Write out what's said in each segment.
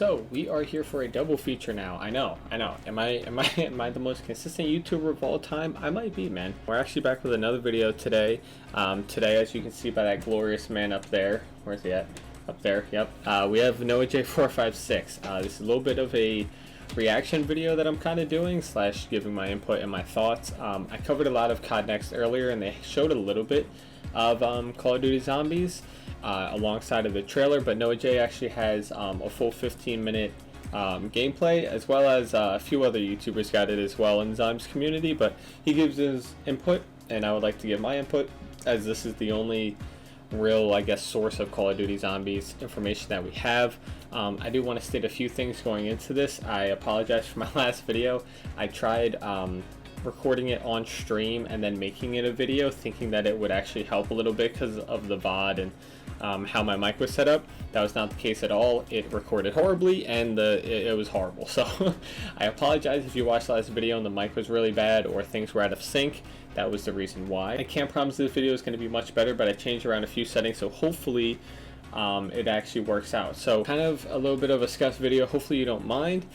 So we are here for a double feature now. I know. Am I the most consistent YouTuber of all time? I might be, man. We're actually back with another video today. Today, as you can see by that glorious man up there, where's he at? Up there. Yep. We have MWZ456. This is a little bit of a reaction video that I'm kind of doing slash giving my input and my thoughts. I covered a lot of COD Next earlier, and they showed a little bit of Call of Duty Zombies alongside of the trailer, but MWZ actually has a full 15-minute gameplay, as well as a few other YouTubers got it as well in the Zombies community, but he gives his input, and I would like to give my input, as this is the only real, I guess, source of Call of Duty Zombies information that we have. I do want to state a few things going into this. I apologize for my last video. I tried recording it on stream and then making it a video, thinking that it would actually help a little bit because of the VOD and how my mic was set up. That was not the case at all. It recorded horribly, and it was horrible. So I apologize if you watched the last video and the mic was really bad or things were out of sync. That was the reason why. I can't promise this video is going to be much better, but I changed around a few settings, so hopefully it actually works out. So kind of a little bit of a scuffed video. Hopefully you don't mind.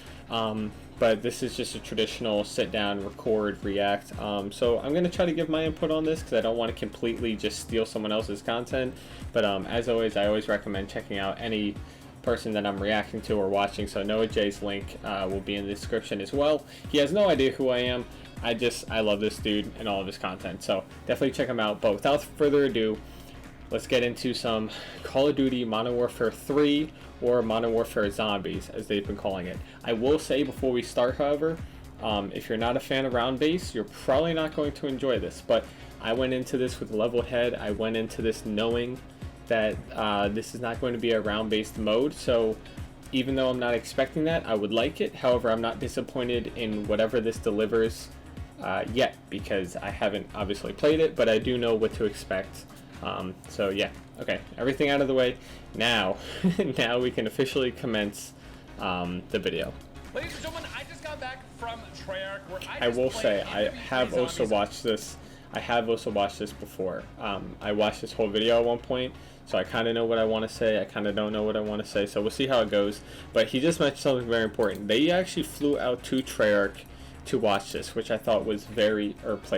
But this is just a traditional sit down, record, react. So I'm going to try to give my input on this because I don't want to completely just steal someone else's content. But as always, I always recommend checking out any person that I'm reacting to or watching. So MWZ's link will be in the description as well. He has no idea who I am. I love this dude and all of his content. So definitely check him out. But without further ado, let's get into some Call of Duty Modern Warfare 3 or Modern Warfare Zombies, as they've been calling it. I will say before we start, however, if you're not a fan of round base, you're probably not going to enjoy this. But I went into this with a level head. I went into this knowing that this is not going to be a round-based mode. So even though I'm not expecting that, I would like it. However, I'm not disappointed in whatever this delivers yet, because I haven't obviously played it, but I do know what to expect. So yeah, okay, everything out of the way. Now, now we can officially commence the video. Ladies and gentlemen, I just got back from Treyarch, where I will say I have also watched this. I have also watched this before. I watched this whole video at one point, so I kind of know what I want to say. I kind of don't know what I want to say, so we'll see how it goes. But he just mentioned something very important. They actually flew out to Treyarch to watch this, which I thought was play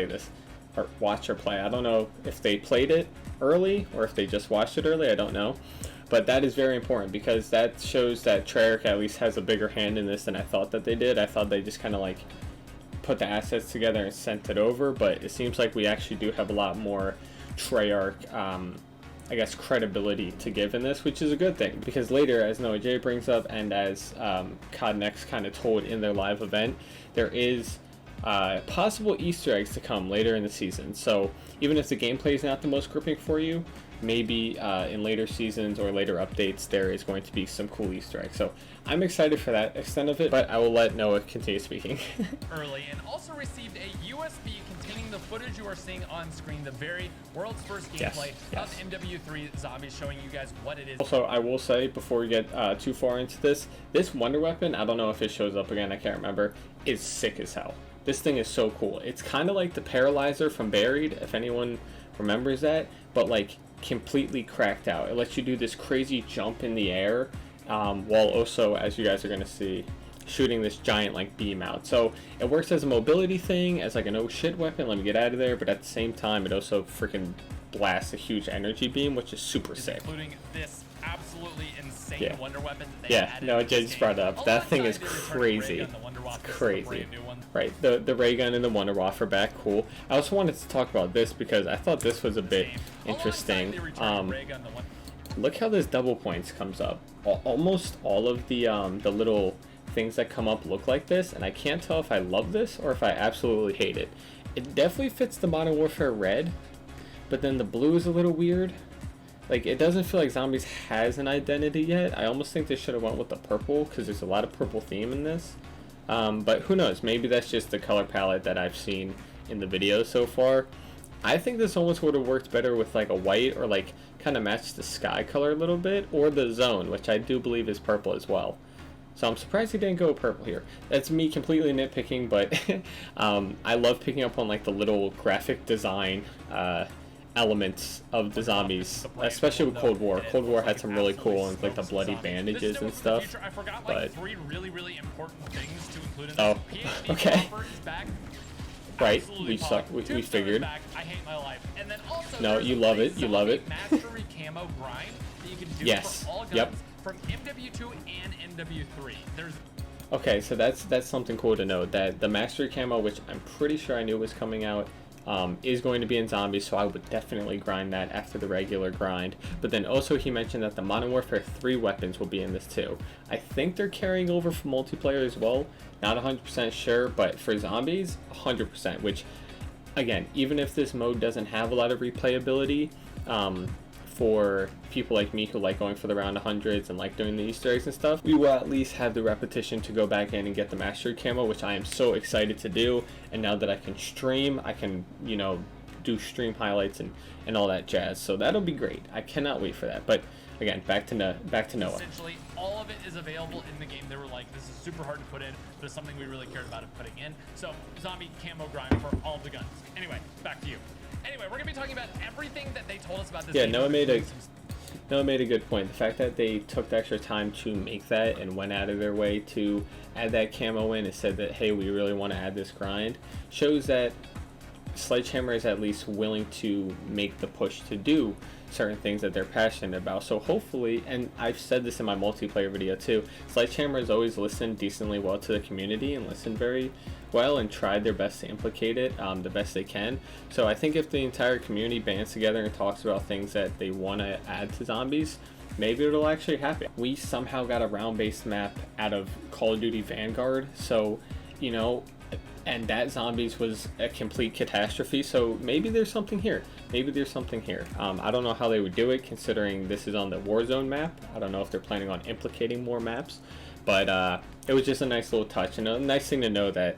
this, or watch or play. I don't know if they played it early or if they just watched it early. I don't know, but that is very important because that shows that Treyarch at least has a bigger hand in this than I thought that they did. I thought they just kind of like put the assets together and sent it over, but it seems like we actually do have a lot more Treyarch I guess credibility to give in this, which is a good thing, because later, as MWZ brings up and as COD Next kind of told in their live event, there is possible Easter eggs to come later in the season. So even if the gameplay is not the most gripping for you, maybe in later seasons or later updates there is going to be some cool Easter eggs. So I'm excited for that extent of it, but I will let Noah continue speaking. Early, and also received a USB containing the footage you are seeing on screen, the very world's first gameplay of MW3 Zombies, showing you guys what it is. Also, I will say before we get too far into this wonder weapon, I don't know if it shows up again, I can't remember, is sick as hell. This thing is so cool. It's kind of like the paralyzer from Buried, if anyone remembers that, but like completely cracked out. It lets you do this crazy jump in the air while also, as you guys are going to see, shooting this giant like beam out. So it works as a mobility thing, as like an oh shit weapon, let me get out of there, but at the same time it also freaking blasts a huge energy beam, which is super sick. Including this absolutely insane wonder weapon that they added. No, Jay just brought it up. That thing is crazy. It's crazy. Right, the ray gun and the Wonder Waff are back, cool. I also wanted to talk about this because I thought this was a bit interesting. Look how this double points comes up. Almost all of the little things that come up look like this, and I can't tell if I love this or if I absolutely hate it. It definitely fits the Modern Warfare red, but then the blue is a little weird. Like, it doesn't feel like Zombies has an identity yet. I almost think they should have went with the purple, because there's a lot of purple theme in this. But who knows, maybe that's just the color palette that I've seen in the video so far. I think this almost would have worked better with like a white, or like kind of match the sky color a little bit, or the zone, which I do believe is purple as well. So I'm surprised he didn't go purple here. That's me completely nitpicking, but I love picking up on like the little graphic design elements of the zombies, especially with Cold War. Cold War had some really cool ones, like the bloody bandages and stuff. I forgot But like 3 really important things to include in oh, this. okay. Right, we figured. I hate my life. And then also No, you love it. You love it. Mastery camo grind that you can do Yes. for all guns Yep. from MW2 and MW3. There's Okay, so that's something cool to know, that the Mastery Camo, which I'm pretty sure I knew was coming out, is going to be in Zombies, so I would definitely grind that after the regular grind. But then also he mentioned that the Modern Warfare 3 weapons will be in this too. I think they're carrying over for multiplayer as well. Not 100% sure, but for Zombies, 100%, which, again, even if this mode doesn't have a lot of replayability, for people like me who like going for the round 100s and like doing the Easter eggs and stuff, we will at least have the repetition to go back in and get the Mastery Camo, which I am so excited to do. And now that I can stream, I can, you know, do stream highlights and all that jazz. So that'll be great. I cannot wait for that. But again, back to Noah. Essentially, all of it is available in the game. They were like, this is super hard to put in, but it's something we really cared about it putting in. So, zombie camo grind for all of the guns. Anyway, back to you. Anyway, we're going to be talking about everything that they told us about this game. Noah made a good point. The fact that they took the extra time to make that and went out of their way to add that camo in and said that, hey, we really want to add this grind, shows that Sledgehammer is at least willing to make the push to do certain things that they're passionate about. So hopefully, and I've said this in my multiplayer video too, Sledgehammer has always listened decently well to the community and listened very well and tried their best to implicate it the best they can. So I think if the entire community bands together and talks about things that they want to add to Zombies, maybe it'll actually happen. We somehow got a round-based map out of Call of Duty Vanguard, so, you know, and that Zombies was a complete catastrophe, so maybe there's something here. Maybe there's something here. I don't know how they would do it, considering this is on the Warzone map. I don't know if they're planning on implicating more maps, but it was just a nice little touch, and a nice thing to know that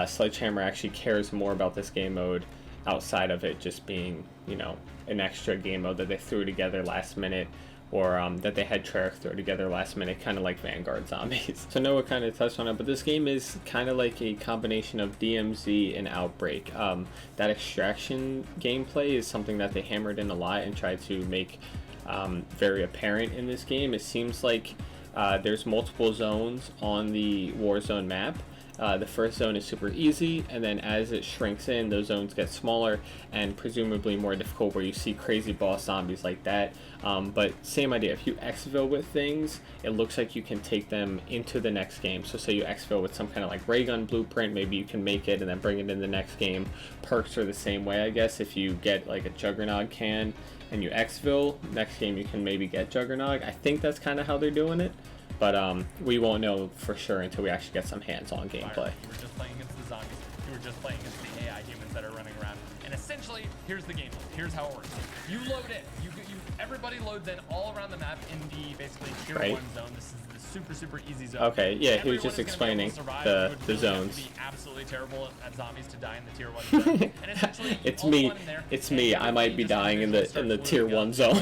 Sledgehammer actually cares more about this game mode outside of it just being, you know, an extra game mode that they threw together last minute, or that they had Treyarch throw together last minute, kind of like Vanguard Zombies. So Noah kind of touched on it, but this game is kind of like a combination of DMZ and Outbreak. That extraction gameplay is something that they hammered in a lot and tried to make very apparent in this game. It seems like there's multiple zones on the Warzone map. The first zone is super easy, and then as it shrinks in, those zones get smaller and presumably more difficult, where you see crazy boss zombies like that. But same idea, if you exfil with things, it looks like you can take them into the next game. So say you exfil with some kind of like ray gun blueprint, maybe you can make it and then bring it in the next game. Perks are the same way, I guess. If you get like a Juggernog can and you exfil, next game you can maybe get Juggernog. I think that's kind of how they're doing it. But we won't know for sure until we actually get some hands-on gameplay. You were just playing against the zombies. You were just playing against the AI humans that are running around. And essentially, here's the game. Here's how it works. You load in. Everybody loads in all around the map in the basically tier 1 zone. This is the super easy zone. Okay, yeah, he was just explaining the zones. Be absolutely terrible at zombies to die in the tier 1 zone. And essentially, it's me. I might be dying in the tier 1 zone.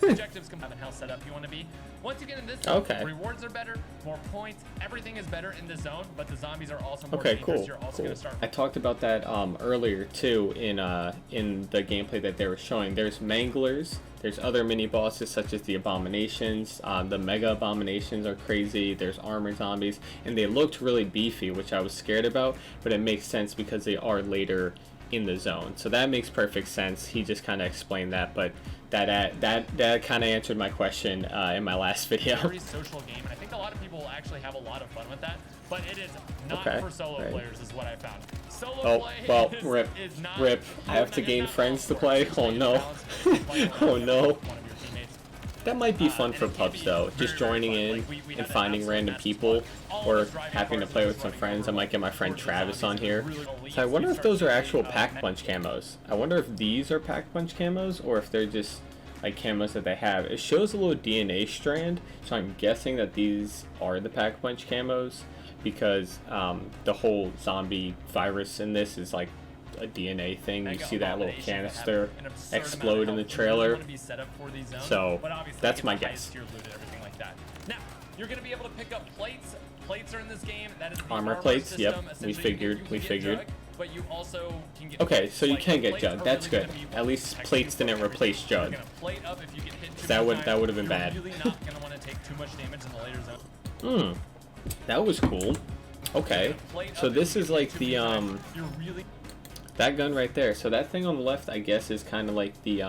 Objectives come and how set up you want to be. Once you get in this zone, rewards are better, more points, everything is better in this zone, but the zombies are also more dangerous. Cool. You're also going to start. I talked about that earlier too in the gameplay that they were showing. There's manglers, there's other mini bosses such as the abominations. The mega abominations are crazy. There's armored zombies, and they looked really beefy, which I was scared about, but it makes sense because they are later in the zone. So that makes perfect sense. He just kind of explained that, but that kind of answered my question in my last video. Very social game, and I think a lot of people actually have a lot of fun with that, but it is not for solo players, is what I found. Solo play rip. I have to gain friends to play. Oh no. Oh no. That might be fun for pubs though, just joining in and finding random people, or having to play with some friends. I might get my friend Travis on here. So I wonder if those are actual Pack-Punch camos. I wonder if these are Pack-Punch camos, or if they're just like camos that they have. It shows a little DNA strand, so I'm guessing that these are the Pack-Punch camos, because the whole zombie virus in this is like a DNA thing. You see that little canister explode in the trailer. So that's my guess. Now, you're going to be able to pick up plates. Plates are in this game. That is the armor plates. Yep, we figured. but you also can get. Okay, so you can get plates Judd. are That's really good. gonna be At what least protects plates you from didn't everything. replace Judd. You're gonna plate up if you get hit too That many would times. have been You're bad. really not gonna want to take too much damage in the later zone. That was cool. Okay, so this is like the You're really that gun right there. So that thing on the left, I guess, is kind of like the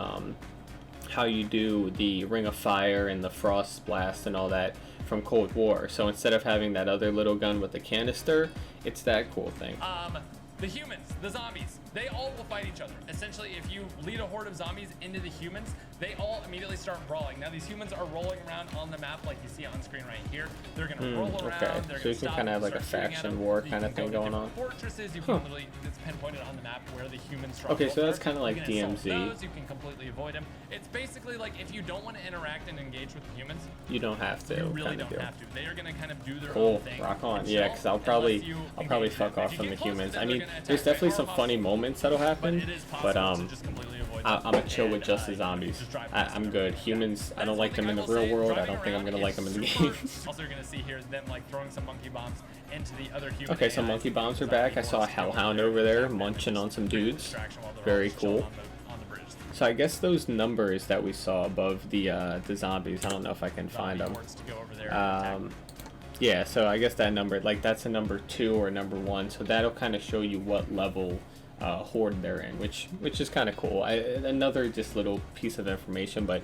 how you do the Ring of Fire and the Frost Blast and all that from Cold War. So instead of having that other little gun with the canister, it's that cool thing. the humans, the zombies, they all will fight each other. Essentially, if you lead a horde of zombies into the humans, they all immediately start brawling. Now, these humans are rolling around on the map like you see on screen right here. They're going to roll around. Okay, They're so you can kind of have like a faction war kind of thing going on. Fortresses, you can literally, it's pinpointed on the map where the humans struggle. Okay, so that's kind of like you can assault DMZ. those, you can completely avoid them. It's basically like if you don't want to interact and engage with the humans, You don't have to. you really kind of don't deal. have to. They are going to kind of do their Cool, own thing. rock on. and Yeah, chill because I'll unless probably you engage fuck them. off If from you the get close to humans. them, I they're mean, gonna attack there's by definitely arm some funny obstacles. moments that'll But happen, it is but possible to just completely avoid them. I'm a chill with And, just the you zombies. just drive past I'm them. good. Humans, I That's don't one like thing them in I the will real say, world. I driving don't think I'm around gonna like is them in the super- games. Also, you're gonna see here them like throwing some monkey bombs into the other human. Okay, so AIs. monkey bombs are So back. I he saw a wants to go hellhound there over there and munching on some create a dudes. distraction while they're all Very just chilling cool. on the bridge. So I guess those numbers that we saw above the zombies, I don't know if I can find Zombie them. hordes to go over there and attack. Yeah, so I guess that number, like that's a number 2 or number 1, so that'll kind of show you what level horde they're in, which is kind of cool. Another just little piece of information, but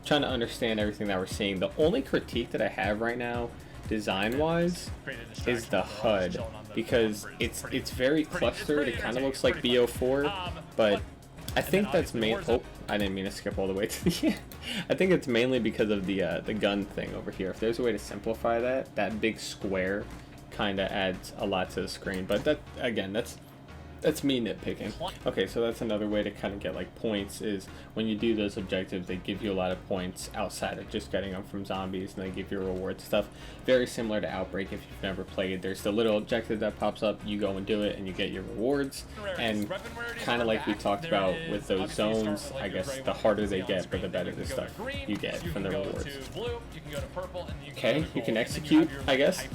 trying to understand everything that we're seeing. The only critique that I have right now, design-wise, Create a distraction is the while they're all just HUD, chilling on the because bridge. it's very clustered. It kind of looks like pretty funny. BO4, but I think that's obviously main. Warzone. Oh, I didn't mean to skip all the way to the end. I think it's mainly because of the gun thing over here. If there's a way to simplify that, that big square kind of adds a lot to the screen. But that, again, that's me nitpicking. Okay, so that's another way to kind of get like points is when you do those objectives, they give you a lot of points outside of just getting them from zombies, and they give you rewards stuff. Very similar to Outbreak if you've never played. There's the little objective that pops up, you go and do it, and you get your rewards. And kind of like we talked about with those zones, I guess the harder they get, but the better the stuff you get from the rewards. Okay, you can execute, I guess.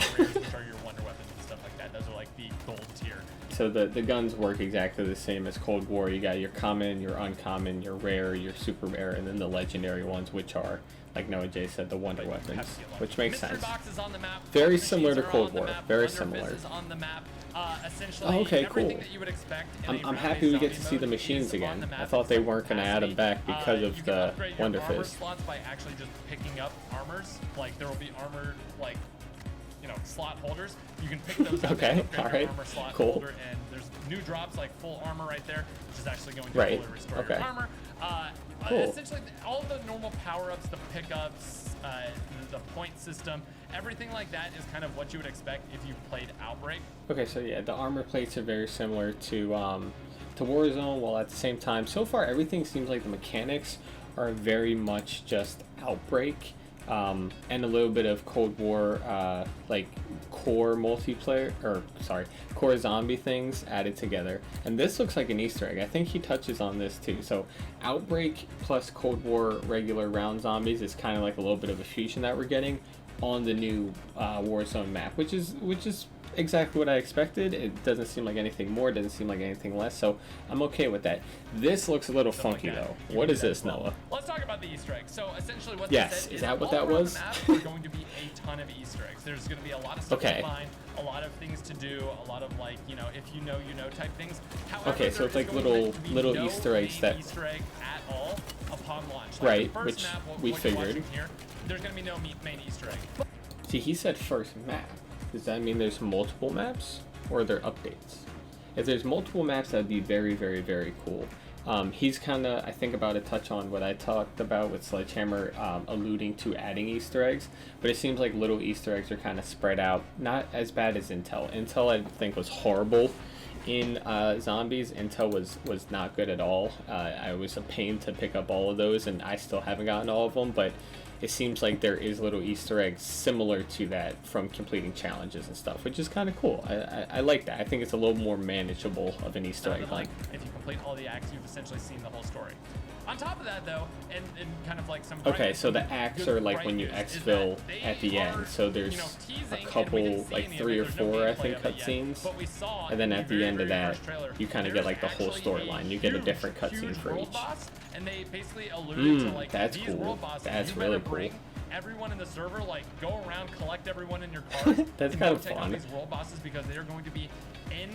Those are like the gold tier. So the guns work exactly the same as Cold War. You got your common, your uncommon, your rare, your super rare, and then the legendary ones, which are, like Noah J said, the wonder weapons, which makes sense. Very similar to Cold War. Very similar. Oh, okay, cool. I'm happy we get to see the machines again. I thought they weren't going to add them back because of the Wonder Fist. Slots by actually just picking up armors. Like there will be armored like slot holders. You can pick those up. Okay, and all right, armor slot cool. Holder, and there's new drops like full armor right there, which is actually going to Right, fully restore okay. your armor. Cool. Essentially, all the normal power-ups, the pickups, the point system, everything like that is kind of what you would expect if you played Outbreak. Okay, so yeah, the armor plates are very similar to Warzone, while at the same time, so far everything seems like the mechanics are very much just Outbreak. And a little bit of Cold War, like core multiplayer, or sorry, core zombie things added together. And this looks like an Easter egg. I think he touches on this too. So Outbreak plus Cold War regular round zombies is kind of like a little bit of a fusion that we're getting on the new Warzone map, which is exactly what I expected. It doesn't seem like anything more, doesn't seem like anything less, so I'm okay with that. This looks a little funky though. What is this, Noah? Let's talk about the Easter eggs. So essentially what Yes, they said is is that what all that around was? the map are going to be a ton of Easter eggs. There's going to be a lot of stuff Okay. to find, a lot of things to do, a lot of like, if you know type things. However, Okay, so there it's is like going to be little no Easter eggs main that- Easter egg at all upon launch. Like Right, the first which map, we what you're figured. watching here, there's going to be no main Easter egg. See, he said first map. Does that mean there's multiple maps, or are there updates? If there's multiple maps, that'd be very, very, very cool. He's kind of, I think, about to touch on what I talked about with Sledgehammer, alluding to adding Easter eggs, but it seems like little Easter eggs are kind of spread out. Not as bad as Intel. Intel, I think, was horrible in zombies. Intel was not good at all. I was a pain to pick up all of those, and I still haven't gotten all of them, but it seems like there is little Easter eggs similar to that from completing challenges and stuff, which is kind of cool. I like that. I think it's a little more manageable of an Easter egg. Like if you complete all the acts, you've essentially seen the whole story. On top of that, though, and kind of like some okay, so the acts are like when you exfil at the end. So there's a couple, like 3 or 4, I think, cutscenes, and then at the end of that, you kind of get like the whole storyline. You get a different cutscene for each. And they basically alluded to like that's these cool. world bosses. That's You really better cool. bring everyone in the server, like go around, collect everyone in your cars. That's and kind go of take on fun. these world bosses because they are going to be in.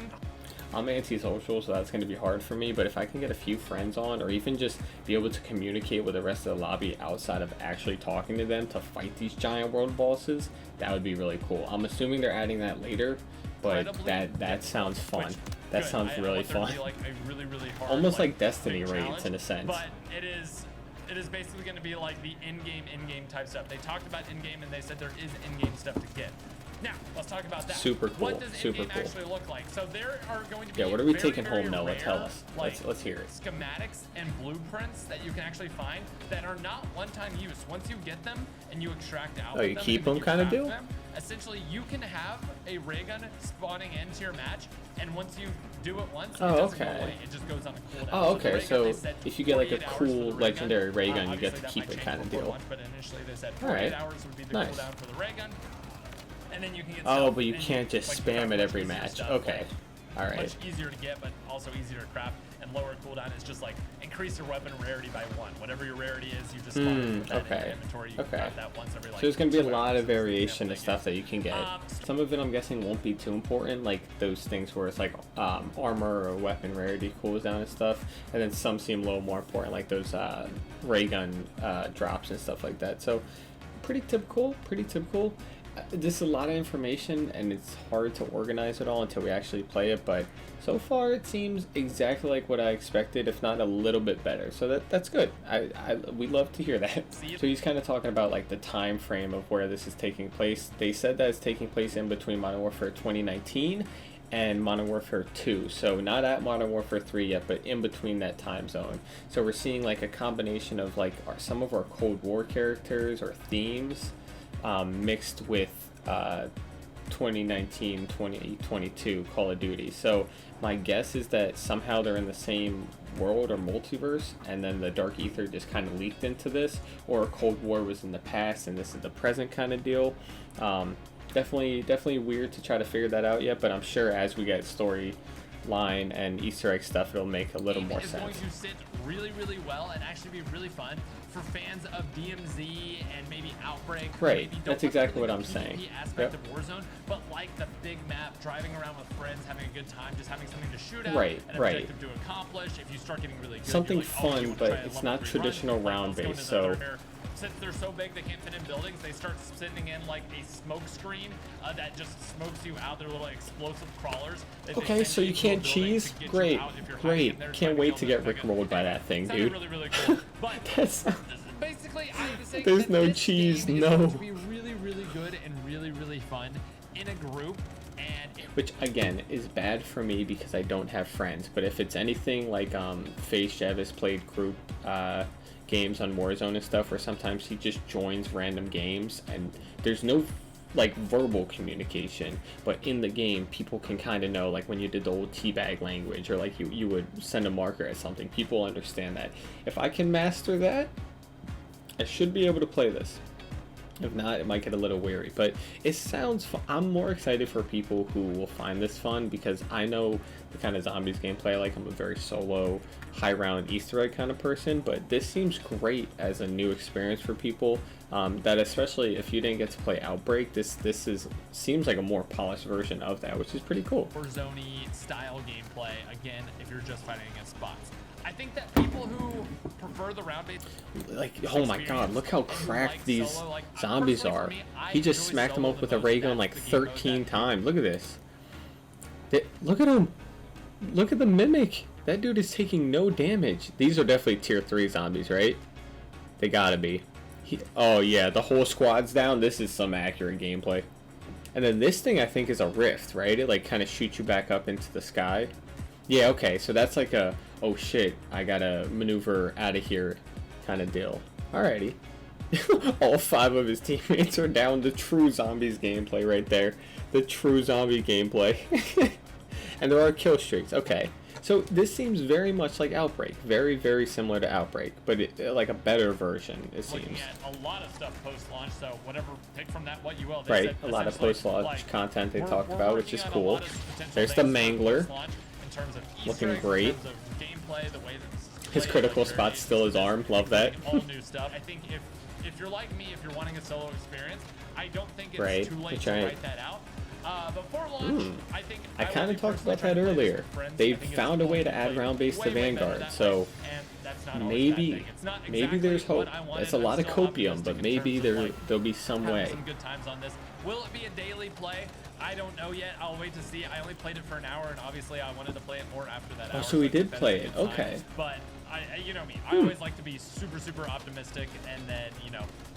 I'm antisocial, so that's going to be hard for me, but if I can get a few friends on, or even just be able to communicate with the rest of the lobby outside of actually talking to them to fight these giant world bosses, that would be really cool. I'm assuming they're adding that later, but that sounds fun. That sounds really fun. Like a really, really hard, almost like Destiny raids in a sense. But it is basically going to be like the in-game type stuff. They talked about in-game and they said there is in-game stuff to get. Now, let's talk about that. Super cool. What does in-game actually look like? So there are going to be what are we very, taking very home, Noah? rare, Tell us. like, Let's hear it. Schematics and blueprints that you can actually find that are not one-time use. Once you get them and you extract out. Oh, you keep them kind of deal? Essentially, you can have a ray gun spawning into your match, and once you do it once, it Oh, doesn't go okay. away. It just goes on a cooldown. Oh, okay. So if you get like a 48 hours for the cool ray gun. legendary ray gun, you get Obviously, to that keep might it change kind of before deal. launch, but initially they said All 48 right. hours would be the Nice. cooldown for the ray gun. And then you can get Oh, stuff, but you and can't just like, spam much it every easier match. stuff, Okay. All right. Much easier to get, but also easier to craft, and lower cooldown is just like increase your weapon rarity by 1. Whatever your rarity is, you just spawn it with that in your inventory. You grab that once every, like, So there's going to be a 2 lot hours. of variation of stuff that you can get. Um, Some of it I'm guessing won't be too important, like those things where it's like armor or weapon rarity cools down and stuff. And then some seem a little more important, like those ray gun drops and stuff like that. So pretty typical, pretty typical. This is a lot of information and it's hard to organize it all until we actually play it, but so far it seems exactly like what I expected, if not a little bit better. So that's good. We love to hear that. So he's kind of talking about like the time frame of where this is taking place. They said that it's taking place in between Modern Warfare 2019 and Modern Warfare 2. So not at Modern Warfare 3 yet, but in between that time zone. So we're seeing like a combination of like some of our Cold War characters or themes mixed with 2019, 2022 Call of Duty. So my guess is that somehow they're in the same world or multiverse, and then the Dark Ether just kind of leaked into this, or Cold War was in the past and this is the present kind of deal. Definitely weird to try to figure that out yet, but I'm sure as we get storyline and Easter egg stuff, it'll make a little more sense. It's going to sit really, really well and actually be really fun for fans of DMZ and maybe Outbreak. Right, Maybe that's don't exactly like what I'm the saying. PvP aspect of Warzone, but like the big map, driving around with friends, having a good time, just having something to shoot at, Right, an right. objective to accomplish. If you start getting really good, Something you're like, fun, you wanna but try a it's level not 3 run. traditional Like, let's go round-based, into the so- Thunder. Since they're so big they can't fit in buildings, they start sending in like a smoke screen that just smokes you out. They're little explosive crawlers. Okay, so you can't cheese? Great, great. Can't wait to get rickrolled by that thing, dude. Really, really cool. But That's basically, I'm saying There's that no this cheese, game is no. going to be really, really good and really, really fun in a group. And which again is bad for me because I don't have friends. But if it's anything like FaZe Jevis played group games on Warzone and stuff, where sometimes he just joins random games and there's no like verbal communication, but in the game people can kind of know, like when you did the old teabag language, or like you would send a marker at something, people understand that. If I can master that, I should be able to play this. If not, it might get a little weary, but it sounds fun. I'm more excited for people who will find this fun because I know the kind of zombies gameplay I like. I'm a very solo, high round Easter egg kind of person, but this seems great as a new experience for people. That especially if you didn't get to play Outbreak, this seems like a more polished version of that, which is pretty cool. Warzone style gameplay. Again, if you're just fighting against bots. I think that people who prefer the round-based, like, oh my god, look how cracked like these solo, like, zombies personally are. for me, I He just enjoy smacked them solo up with the a ray most. gun like That's the game mode 13 that- times. Look at this. Look at him. Look at the mimic. That dude is taking no damage. These are definitely tier 3 zombies, right? They gotta be. Oh yeah, the whole squad's down. This is some accurate gameplay. And then this thing I think is a rift, right? It like kind of shoots you back up into the sky. Yeah, okay, so that's like a, oh shit, I gotta maneuver out of here kind of deal. Alrighty. All 5 of his teammates are down. The true zombies gameplay right there. The true zombie gameplay. And there are kill streaks. Okay. So this seems very much like Outbreak, very, very similar to Outbreak, but like a better version, it seems. Looking at a lot of stuff post-launch, so whatever, take from that what you will. Right, a lot of post-launch content they talked about, which is cool. There's the Mangler, looking great. Gameplay, the way that his critical spot's still his arm, love that. All new stuff. I think if you're like me, if you're wanting a solo experience, I don't think it's too late to write that out. Before launch, I kind of talked about that earlier. They found a way to add round-based to Vanguard, so maybe there's hope. It's a lot of copium, but maybe there'll be some way. Some good times on this. Will it be a daily play? I don't know yet. I'll wait to see. I only played it for an hour, and obviously I wanted to play it more after that hour. Oh, so we did play it. Okay. But you know me. I always like to be super, super optimistic, and then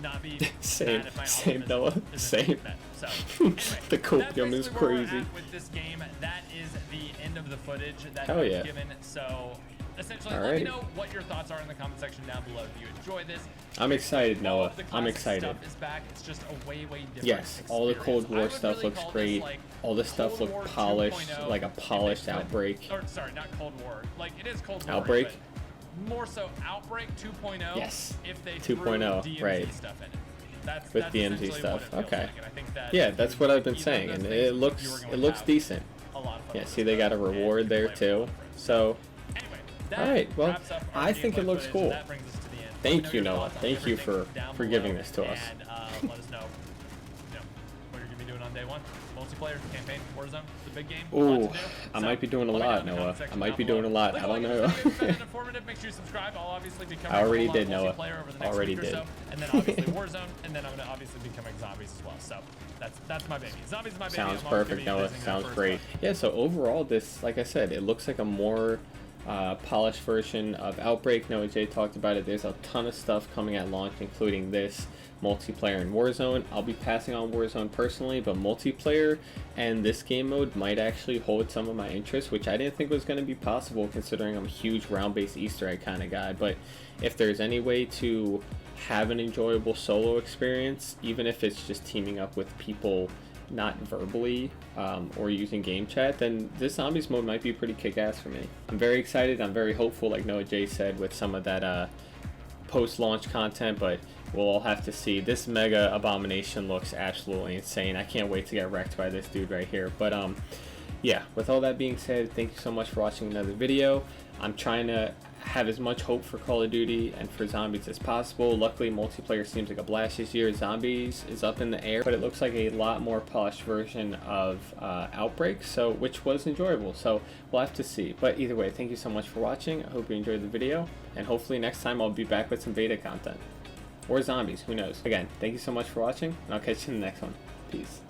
not be same mad if my same optimism Noah. isn't Same. met. So anyway, the copium is that's basically where we're crazy. at with this game. That is the end of the footage that Hell I was yeah. given. So essentially, All let me right. know what your thoughts are in the comment section down below. If you enjoy this, I'm excited, all Noah. of the I'm classic excited. Stuff is back. It's just a way different. Yes, all the Cold experience. War I would stuff really looks call great. this, like, All the stuff Cold looked War polished, 2.0 like a polished if they put- Outbreak. Or sorry, not Cold War. Like it is Cold War. Outbreak? But more so Outbreak 2.0. Yes. If they 2.0, threw DMZ right. stuff in it. That's With DMZ essentially what stuff. it feels Okay. like, and I think that Yeah, if that's you what do I've been either of saying, those and things, it you are looks going to decent. have a lot of fun Yeah, with see, it, they got a and reward you there can play with too. a lot of friends. So, Anyway, that all right. Well, wraps up our I think it gameplay looks footage, cool. and that brings us to the end. Let me Thank know you, your Noah. thoughts on Thank you everything down for below, giving this to us. And let us know, what you're gonna be doing on day one. Multiplayer, campaign, Warzone, the big game. Ooh, Lot to do. I So, might be doing a let me know lot, in the Noah. comment I section might down be below. doing a lot. Like, I don't if know. this video was informative, make sure you subscribe. I'll obviously be covering I already a whole did, lot of Noah. multiplayer over the next Already week or did. so, and then obviously Warzone, and then I'm gonna obviously be covering zombies as well. So that's my baby. Zombies is my baby. Sounds I'm always perfect, gonna be Noah. visiting that Sounds first, great. but- Yeah, so overall, this, like I said, it looks like a more polished version of Outbreak. Noah J talked about it. There's a ton of stuff coming at launch, including this multiplayer in Warzone. I'll be passing on Warzone personally, but multiplayer and this game mode might actually hold some of my interest, which I didn't think was going to be possible considering I'm a huge round-based Easter egg kind of guy. But if there's any way to have an enjoyable solo experience, even if it's just teaming up with people not verbally or using game chat, then this zombies mode might be pretty kick-ass for me. I'm very excited. I'm very hopeful, like Noah J said, with some of that post-launch content, but we'll all have to see. This mega abomination looks absolutely insane. I can't wait to get wrecked by this dude right here. But yeah, with all that being said, thank you so much for watching another video. I'm trying to have as much hope for Call of Duty and for zombies as possible. Luckily, multiplayer seems like a blast this year. Zombies is up in the air, but it looks like a lot more polished version of Outbreak, so which was enjoyable. So we'll have to see. But either way, thank you so much for watching. I hope you enjoyed the video, and hopefully next time I'll be back with some beta content. Or zombies, who knows. Again, thank you so much for watching, and I'll catch you in the next one. Peace.